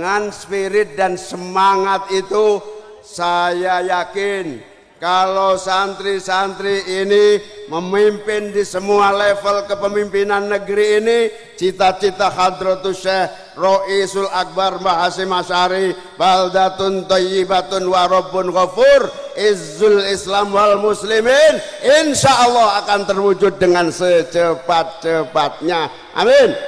dengan spirit dan semangat itu, saya yakin kalau santri-santri ini memimpin di semua level kepemimpinan negeri ini, cita-cita Hadratus Syekh Roisul Akbar Mbah Hasyim Asy'ari, baldatun thayyibatun wa rabbun ghafur, izzul Islam wal muslimin, insya Allah akan terwujud dengan secepat-cepatnya. Amin.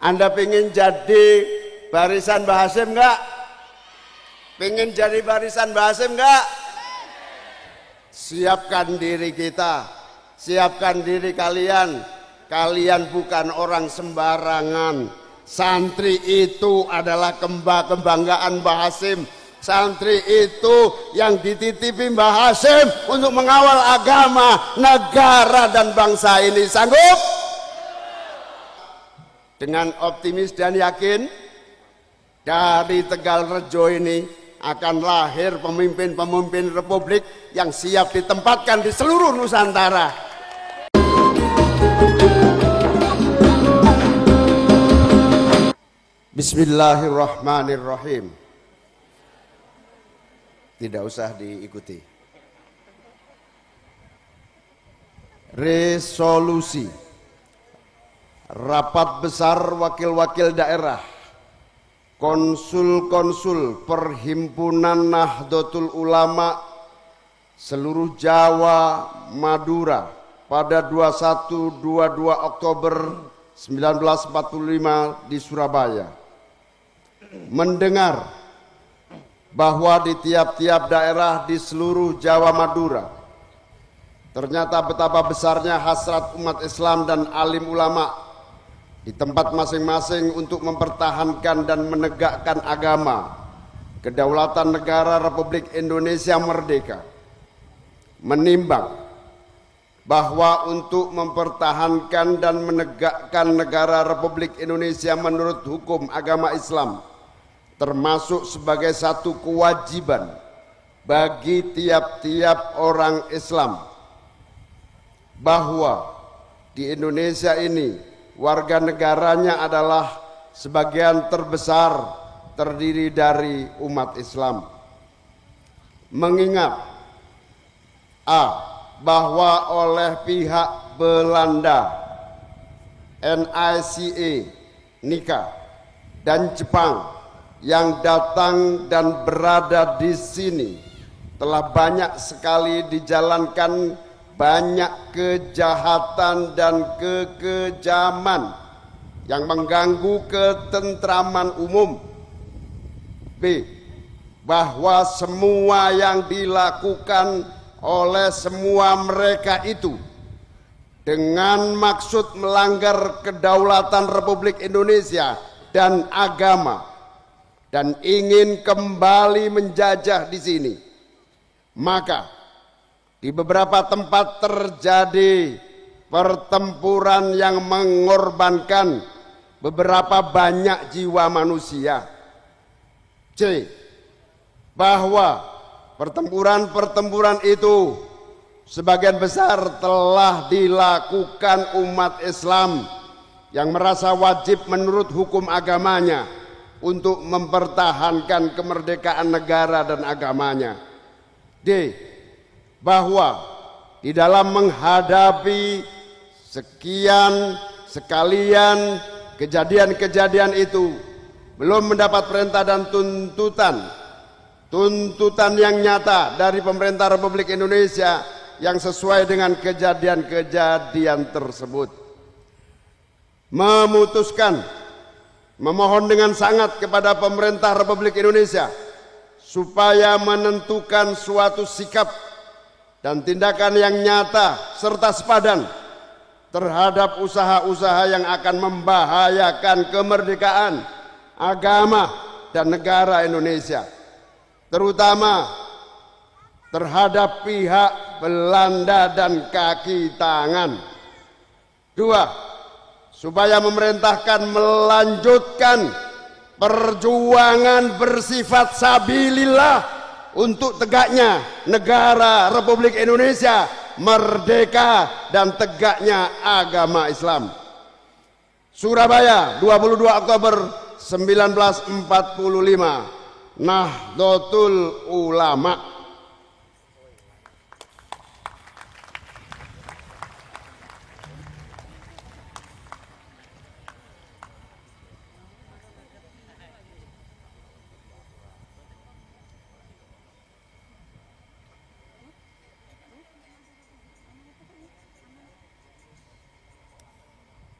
Anda ingin jadi barisan Mbah Hasyim enggak? Pengen jadi barisan Mbah Hasyim enggak? Siapkan diri kita, siapkan diri kalian. Kalian bukan orang sembarangan. Santri itu adalah kebanggaan Mbah Hasyim. Santri itu yang dititipi Mbah Hasyim untuk mengawal agama, negara dan bangsa ini. Sanggup? Dengan optimis dan yakin, dari Tegalrejo ini akan lahir pemimpin-pemimpin republik yang siap ditempatkan di seluruh Nusantara. Bismillahirrahmanirrahim. Tidak usah diikuti. Resolusi Rapat Besar Wakil-Wakil Daerah, Konsul-konsul Perhimpunan Nahdlatul Ulama seluruh Jawa Madura pada 21-22 Oktober 1945 di Surabaya, mendengar bahwa di tiap-tiap daerah di seluruh Jawa Madura ternyata betapa besarnya hasrat umat Islam dan alim ulama di tempat masing-masing untuk mempertahankan dan menegakkan agama, kedaulatan negara Republik Indonesia merdeka. Menimbang bahwa untuk mempertahankan dan menegakkan negara Republik Indonesia menurut hukum agama Islam termasuk sebagai satu kewajiban bagi tiap-tiap orang Islam, bahwa di Indonesia ini warga negaranya adalah sebagian terbesar terdiri dari umat Islam. Mengingat a. bahwa oleh pihak Belanda, NICA, NICA, dan Jepang yang datang dan berada di sini telah banyak sekali dijalankan banyak kejahatan dan kekejaman yang mengganggu ketentraman umum. B. Bahwa semua yang dilakukan oleh semua mereka itu dengan maksud melanggar kedaulatan Republik Indonesia dan agama dan ingin kembali menjajah di sini. Maka di beberapa tempat terjadi pertempuran yang mengorbankan beberapa banyak jiwa manusia. C. Bahwa pertempuran-pertempuran itu sebagian besar telah dilakukan umat Islam yang merasa wajib menurut hukum agamanya untuk mempertahankan kemerdekaan negara dan agamanya. D. Bahwa di dalam menghadapi sekalian kejadian-kejadian itu belum mendapat perintah dan tuntutan yang nyata dari pemerintah Republik Indonesia yang sesuai dengan kejadian-kejadian tersebut. Memohon dengan sangat kepada pemerintah Republik Indonesia supaya menentukan suatu sikap dan tindakan yang nyata serta sepadan terhadap usaha-usaha yang akan membahayakan kemerdekaan, agama, dan negara Indonesia, terutama terhadap pihak Belanda dan kaki tangan. 2. Supaya memerintahkan melanjutkan perjuangan bersifat sabilillah untuk tegaknya negara Republik Indonesia merdeka dan tegaknya agama Islam. Surabaya, 22 Oktober 1945 Nahdlatul Ulama.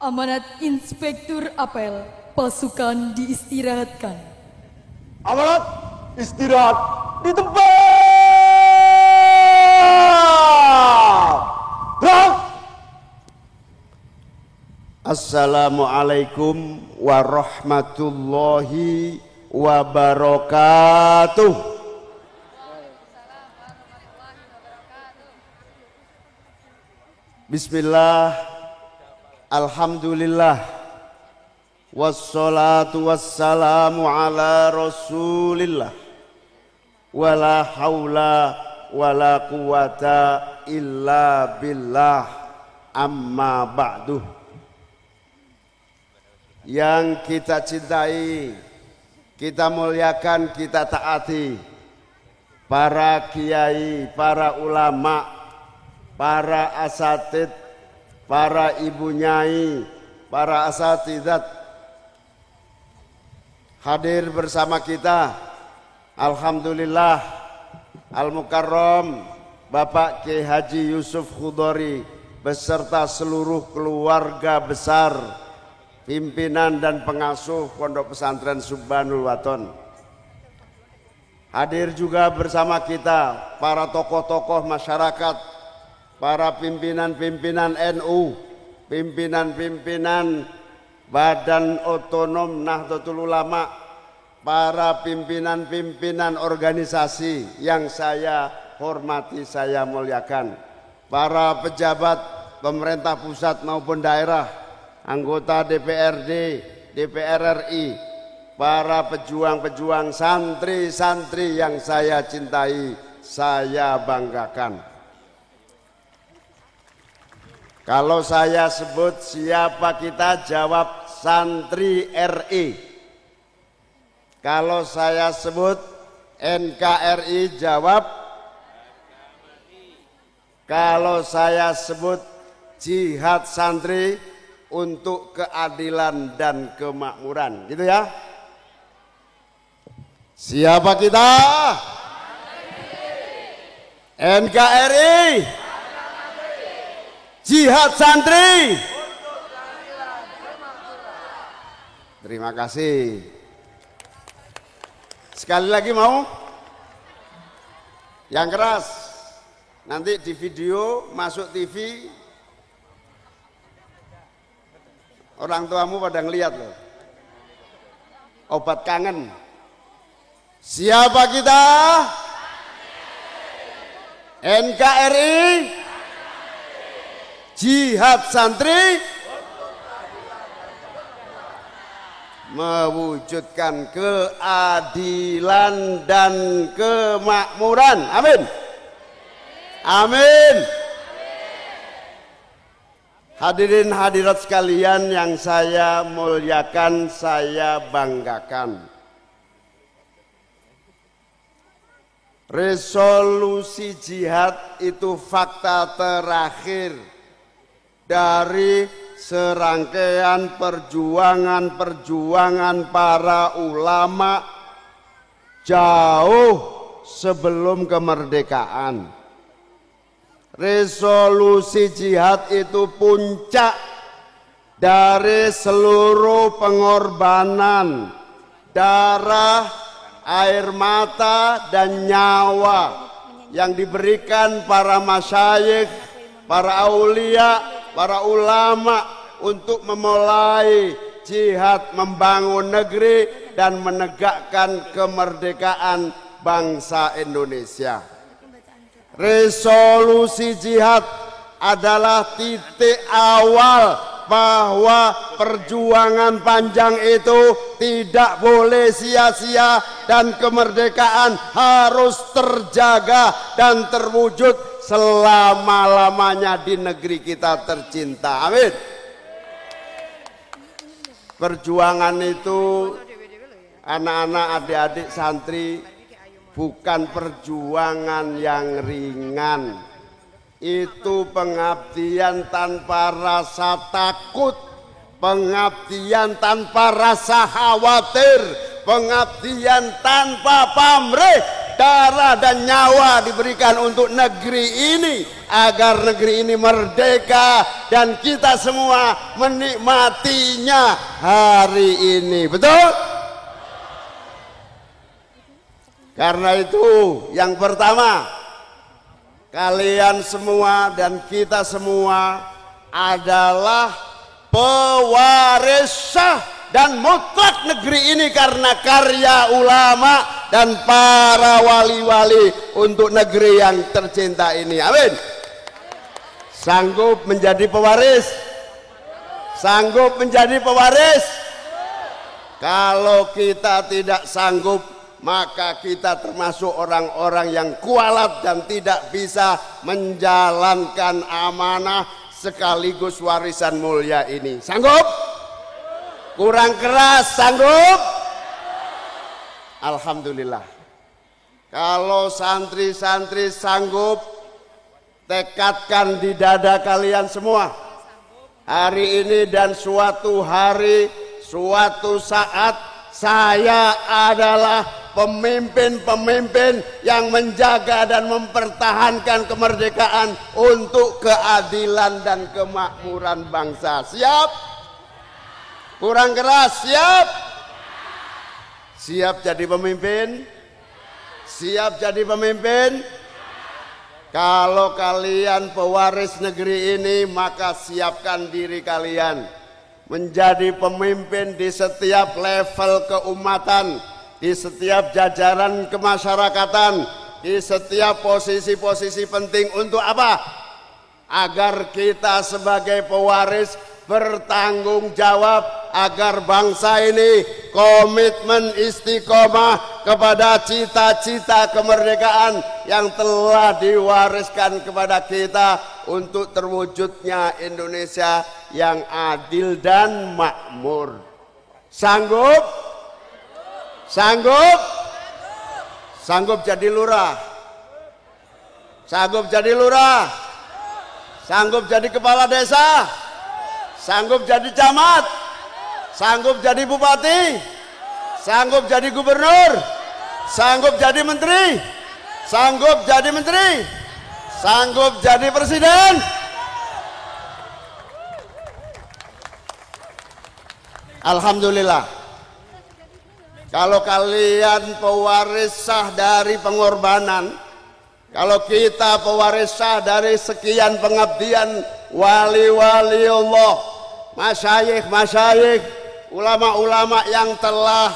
Amanat Inspektur Apel, pasukan diistirahatkan. Amanat istirahat di tempat. Gerak. Assalamualaikum warahmatullahi wabarakatuh. Bismillah. Alhamdulillah, wassalatu wassalamu ala rasulillah, wala hawla wala quwata illa billah, amma ba'du. Yang kita cintai, kita muliakan, kita taati, para kiai, para ulama, para asatid, para ibu nyai, para asatidzat hadir bersama kita. Alhamdulillah, Al-Mukarram Bapak Kiai Haji Yusuf Khudori beserta seluruh keluarga besar, pimpinan dan pengasuh Pondok Pesantren Subhanul Waton. Hadir juga bersama kita para tokoh-tokoh masyarakat, para pimpinan-pimpinan NU, pimpinan-pimpinan Badan Otonom Nahdlatul Ulama, para pimpinan-pimpinan organisasi yang saya hormati, saya muliakan, para pejabat pemerintah pusat maupun daerah, anggota DPRD, DPR RI, para pejuang-pejuang, santri-santri yang saya cintai, saya banggakan. Kalau saya sebut siapa kita, jawab santri RI. Kalau saya sebut NKRI, jawab. Kalau saya sebut jihad santri untuk keadilan dan kemakmuran, gitu ya. Siapa kita? NKRI. Jihad santri. Terima kasih. Sekali lagi mau? Yang keras. Nanti di video, masuk TV, orang tuamu pada ngeliat loh. Obat kangen. Siapa kita? NKRI. Jihad santri mewujudkan keadilan dan kemakmuran. Amin. Amin. Hadirin hadirat sekalian yang saya muliakan, saya banggakan. Resolusi jihad itu fakta terakhir dari serangkaian perjuangan-perjuangan para ulama jauh sebelum kemerdekaan. Resolusi jihad itu puncak dari seluruh pengorbanan darah, air mata dan nyawa yang diberikan para masyayikh, para aulia, para ulama untuk memulai jihad membangun negeri dan menegakkan kemerdekaan bangsa Indonesia. Resolusi jihad adalah titik awal bahwa perjuangan panjang itu tidak boleh sia-sia dan kemerdekaan harus terjaga dan terwujud selama-lamanya di negeri kita tercinta. Amin. perjuangan itu anak-anak adik-adik santri bukan perjuangan yang ringan. Itu pengabdian tanpa rasa takut, pengabdian tanpa rasa khawatir, pengabdian tanpa pamrih. Darah dan nyawa diberikan untuk negeri ini agar negeri ini merdeka dan kita semua menikmatinya hari ini. Betul? Karena itu yang pertama, kalian semua dan kita semua adalah pewaris sah dan mutlak negeri ini karena karya ulama dan para wali-wali untuk negeri yang tercinta ini. Amin. Sanggup menjadi pewaris? Sanggup menjadi pewaris? Kalau kita tidak sanggup, maka kita termasuk orang-orang yang kualat dan tidak bisa menjalankan amanah sekaligus warisan mulia ini. Sanggup? Kurang keras, sanggup? Alhamdulillah. Kalau santri-santri sanggup, tekadkan di dada kalian semua. Hari ini dan suatu hari, suatu saat, saya adalah pemimpin-pemimpin yang menjaga dan mempertahankan kemerdekaan untuk keadilan dan kemakmuran bangsa. Siap? Kurang keras, siap? Siap jadi pemimpin? Siap jadi pemimpin? Kalau kalian pewaris negeri ini, maka siapkan diri kalian menjadi pemimpin di setiap level keumatan, di setiap jajaran kemasyarakatan, di setiap posisi-posisi penting. Untuk apa? Agar kita sebagai pewaris bertanggung jawab agar bangsa ini komitmen istiqomah kepada cita-cita kemerdekaan yang telah diwariskan kepada kita untuk terwujudnya Indonesia yang adil dan makmur. Sanggup? Sanggup? Sanggup jadi lurah? Sanggup jadi lurah? Sanggup jadi kepala desa? Sanggup jadi camat? Sanggup jadi bupati? Sanggup jadi gubernur? Sanggup jadi menteri? Sanggup jadi menteri? Sanggup jadi presiden? Alhamdulillah. Kalau kalian pewaris sah dari pengorbanan, kalau kita pewaris sah dari sekian pengabdian wali-wali Allah, masyayikh-masyayikh, ulama-ulama yang telah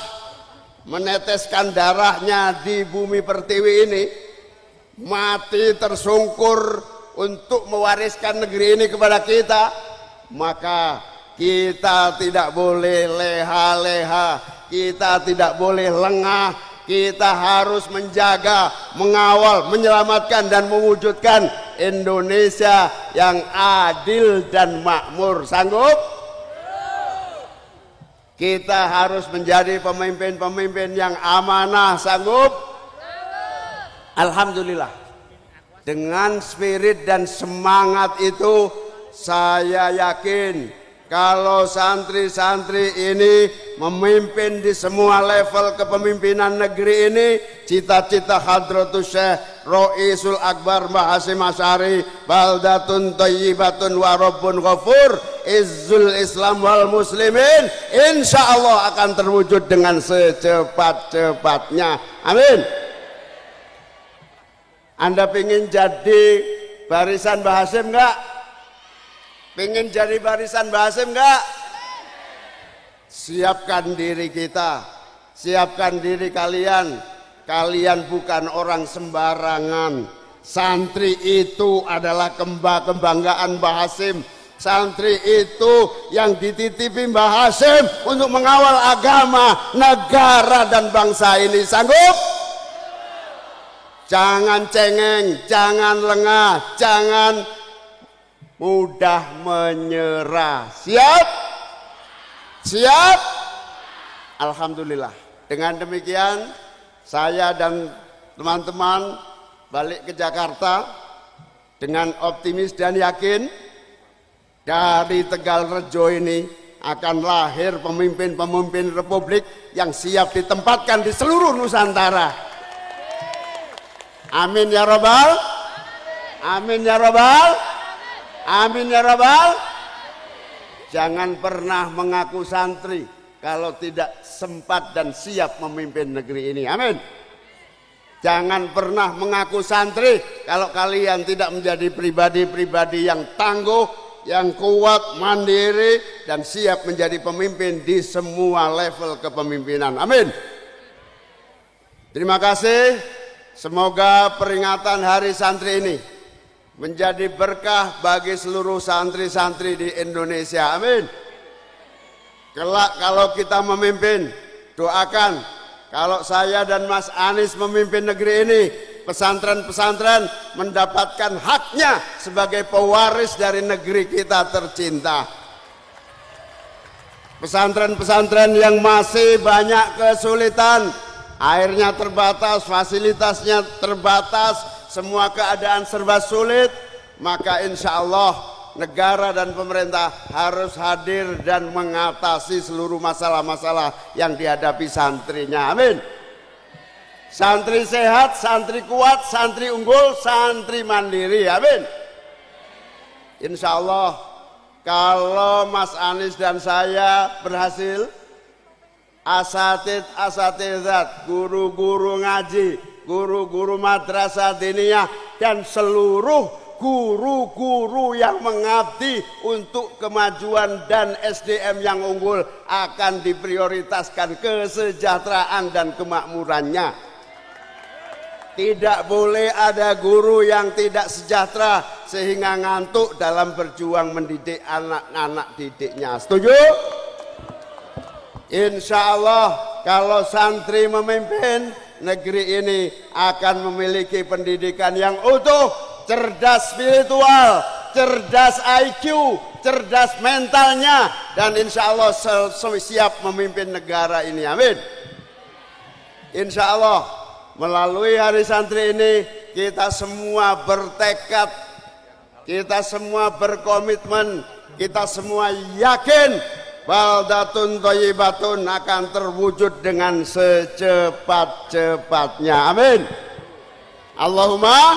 meneteskan darahnya di bumi pertiwi ini, mati tersungkur untuk mewariskan negeri ini kepada kita, maka kita tidak boleh leha-leha, kita tidak boleh lengah, kita harus menjaga, mengawal, menyelamatkan dan mewujudkan Indonesia yang adil dan makmur. Sanggup? Kita harus menjadi pemimpin-pemimpin yang amanah. Sanggup? Alhamdulillah. Dengan spirit dan semangat itu, saya yakin kalau santri-santri ini memimpin di semua level kepemimpinan negeri ini, cita-cita Hadratus Syekh Roisul Akbar Mbah Hasyim Asy'ari, baldatun thayyibatun wa rabbun ghafur, izzul Islam wal muslimin, insya Allah akan terwujud dengan secepat-cepatnya. Amin. Anda ingin jadi barisan Mbah Hasyim enggak? Pengen jadi barisan Mbah Hasyim enggak? Siapkan diri kita, siapkan diri kalian. Kalian bukan orang sembarangan. Santri itu adalah kebanggaan Mbah Hasyim. Santri itu yang dititipi Mbah Hasyim untuk mengawal agama, negara dan bangsa ini. Sanggup? Jangan cengeng, jangan lengah, jangan mudah menyerah. Siap? Siap? Alhamdulillah. Dengan demikian saya dan teman-teman balik ke Jakarta dengan optimis dan yakin dari Tegalrejo ini akan lahir pemimpin-pemimpin republik yang siap ditempatkan di seluruh Nusantara. Amin ya Rabbal. Amin ya Rabbal. Amin ya Rabbal. Jangan pernah mengaku santri kalau tidak sempat dan siap memimpin negeri ini. Amin. Jangan pernah mengaku santri kalau kalian tidak menjadi pribadi-pribadi yang tangguh, yang kuat, mandiri, dan siap menjadi pemimpin di semua level kepemimpinan. Amin. Terima kasih. Semoga peringatan Hari Santri ini menjadi berkah bagi seluruh santri-santri di Indonesia. Amin. Kelak kalau kita memimpin, doakan kalau saya dan Mas Anies memimpin negeri ini, pesantren-pesantren mendapatkan haknya sebagai pewaris dari negeri kita tercinta. Pesantren-pesantren yang masih banyak kesulitan, airnya terbatas, fasilitasnya terbatas, semua keadaan serba sulit, maka insya Allah negara dan pemerintah harus hadir dan mengatasi seluruh masalah-masalah yang dihadapi santrinya. Amin. Santri sehat, santri kuat, santri unggul, santri mandiri. Amin. Insya Allah kalau Mas Anies dan saya berhasil, asatid-asatidzat, guru-guru ngaji, guru-guru madrasah diniyah, dan seluruh guru-guru yang mengabdi untuk kemajuan dan SDM yang unggul akan diprioritaskan kesejahteraan dan kemakmurannya. Tidak boleh ada guru yang tidak sejahtera sehingga ngantuk dalam berjuang mendidik anak-anak didiknya. Setuju? Insya Allah kalau santri memimpin, negeri ini akan memiliki pendidikan yang utuh, cerdas spiritual, cerdas IQ, cerdas mentalnya, dan insya Allah siap memimpin negara ini. Amin. Insya Allah melalui Hari Santri ini kita semua bertekad, kita semua berkomitmen, kita semua yakin baldatun thayyibatun akan terwujud dengan secepat-cepatnya. Amin. Allahumma